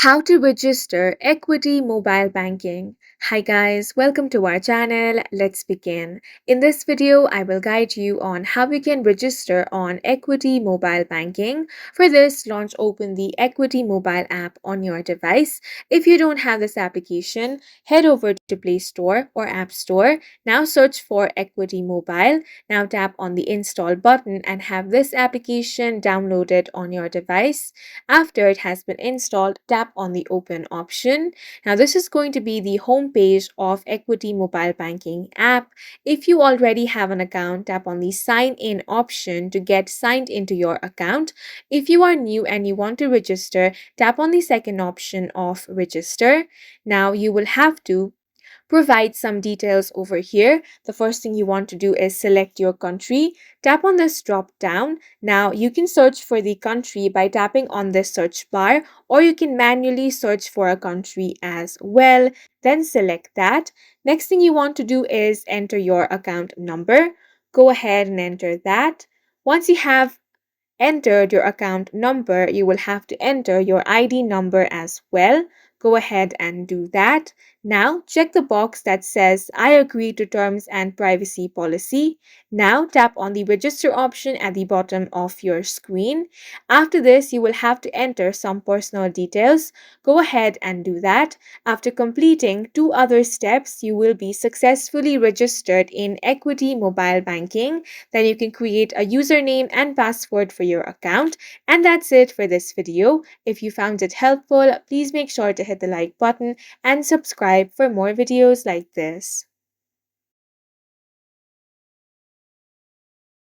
How to register Equity Mobile Banking. Hi guys, welcome to our channel. Let's begin. In this video, I will guide you on how you can register on Equity Mobile Banking. For this, launch open the Equity Mobile app on your device. If you don't have this application, head over to Play Store or App Store. Now search for Equity Mobile. Now tap on the install button and have this application downloaded on your device. After it has been installed, tap on the Open option. Now, this is going to be the home page of Equity Mobile Banking app. If you already have an account, tap on the Sign In option to get signed into your account. If you are new and you want to register, tap on the second option of Register. Now, you will have to provide some details over here. The first thing you want to do is select your country. Tap on this drop down. Now you can search for the country by tapping on this search bar, or you can manually search for a country as well. Then select that. Next thing you want to do is enter your account number. Go ahead and enter that. Once you have entered your account number, you will have to enter your ID number as well. Go ahead and do that. Now, check the box that says I agree to terms and privacy policy. Now, tap on the register option at the bottom of your screen. After this, you will have to enter some personal details. Go ahead and do that. After completing two other steps, you will be successfully registered in Equity Mobile Banking. Then you can create a username and password for your account. And that's it for this video. If you found it helpful, please make sure to hit the like button and subscribe for more videos like this.